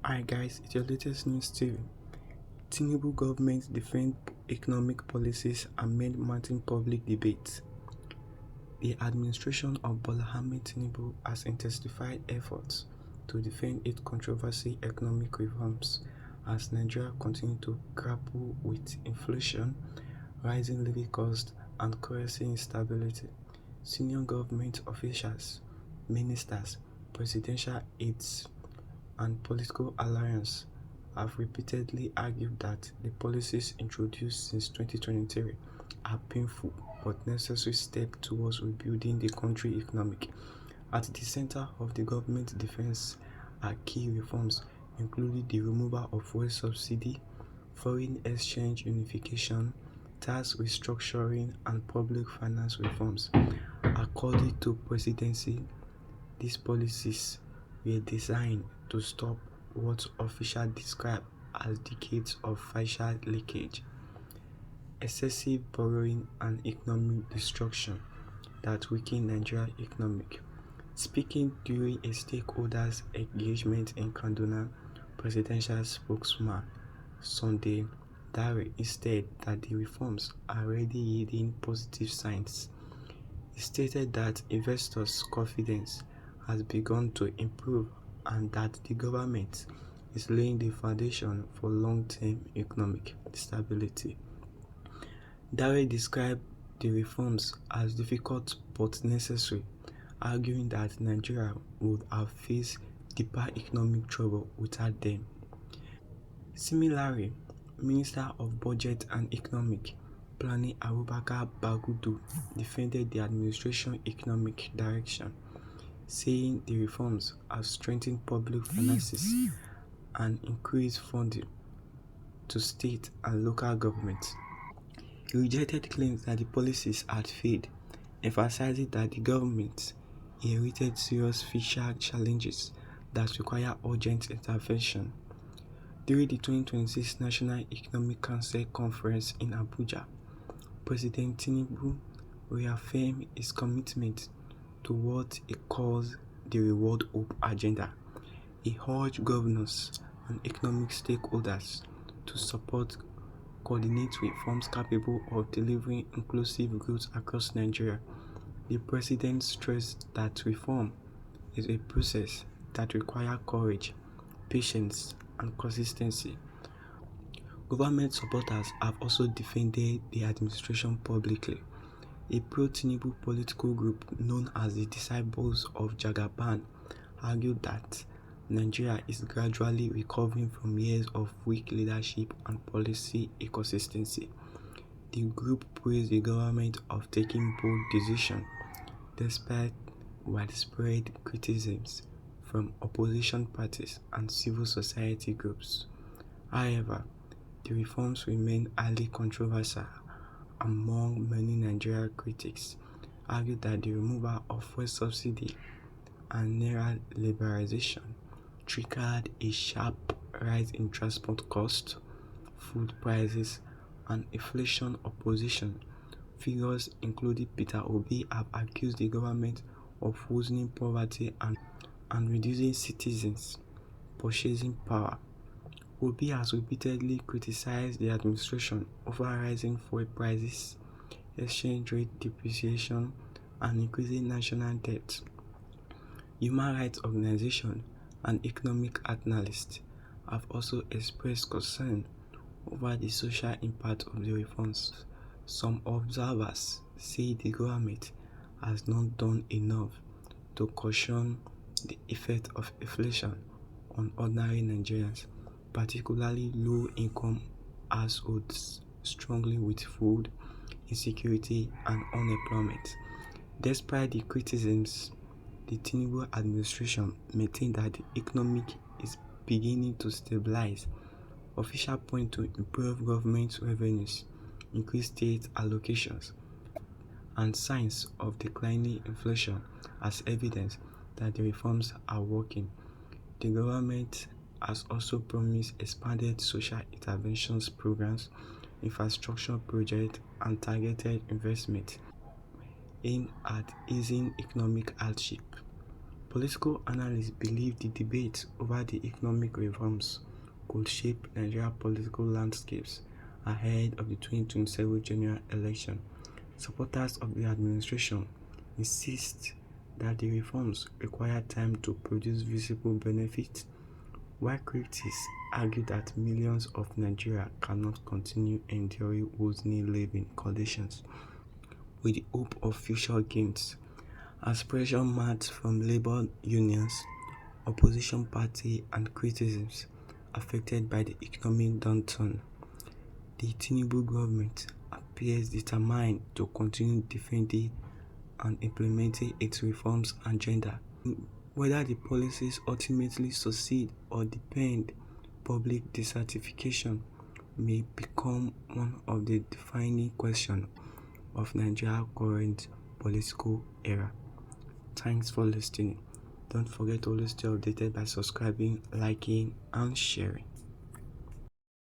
Hi guys, it's your latest news too. Tinubu government defend economic policies amid mounting public debate. The administration of Bola Ahmed Tinubu has intensified efforts to defend its controversial economic reforms as Nigeria continues to grapple with inflation, rising living costs, and currency instability. Senior government officials, ministers, presidential aides, and political alliances have repeatedly argued that the policies introduced since 2023 are painful but necessary steps towards rebuilding the country's economy. At the center of the government defense are key reforms, including the removal of fuel subsidy, foreign exchange unification, tax restructuring, and public finance reforms. According to presidency, these policies were designed to stop what officials describe as decades of fiscal leakage, excessive borrowing, and economic destruction that weaken Nigeria's economy. Speaking during a stakeholders engagement in Kaduna, presidential spokesman Sunday Dare said that the reforms are already yielding positive signs. He stated that investors' confidence has begun to improve and that the government is laying the foundation for long-term economic stability. Dare described the reforms as difficult but necessary, arguing that Nigeria would have faced deeper economic trouble without them. Similarly, Minister of Budget and Economic Planning Abubakar Bagudu defended the administration's economic direction, saying the reforms have strengthened public finances and increased funding to state and local governments. He rejected claims that the policies had failed, emphasizing that the government inherited serious fiscal challenges that require urgent intervention. During the 2026 National Economic Council Conference in Abuja, President Tinubu reaffirmed his commitment to what he calls the Reward Hope agenda. He urged governors and economic stakeholders to support coordinate reforms capable of delivering inclusive growth across Nigeria. The president stressed that reform is a process that requires courage, patience, and consistency. Government supporters have also defended the administration publicly. A pro-Tinubu political group known as the Disciples of Jagaban argued that Nigeria is gradually recovering from years of weak leadership and policy inconsistency. The group praised the government of taking bold decisions despite widespread criticisms from opposition parties and civil society groups. However, the reforms remain highly controversial among many Nigerian critics, argue that the removal of fuel subsidy and naira liberalization triggered a sharp rise in transport costs, food prices, and inflation. Opposition figures including Peter Obi have accused the government of worsening poverty and reducing citizens' purchasing power. Obi has repeatedly criticized the administration over rising fuel prices, exchange rate depreciation, and increasing national debt. Human rights organizations and economic analysts have also expressed concern over the social impact of the reforms. Some observers say the government has not done enough to cushion the effect of inflation on ordinary Nigerians, particularly low-income households struggling with food insecurity and unemployment. Despite the criticisms, the Tinubu administration maintained that the economy is beginning to stabilize. Officials point to improved government revenues, increased state allocations, and signs of declining inflation as evidence that the reforms are working. The government has also promised expanded social interventions programs, infrastructure projects, and targeted investment aimed at easing economic hardship. Political analysts believe the debate over the economic reforms could shape Nigeria's political landscapes ahead of the 2027 general election. Supporters of the administration insist that the reforms require time to produce visible benefits, while critics argue that millions of Nigerians cannot continue enduring worsening living conditions with the hope of future gains. As pressure mounts from labor unions, opposition parties, and criticisms affected by the economic downturn, the Tinubu government appears determined to continue defending and implementing its reforms agenda. Whether the policies ultimately succeed or depend, public dissatisfaction may become one of the defining questions of Nigeria's current political era. Thanks for listening. Don't forget to always stay updated by subscribing, liking, and sharing.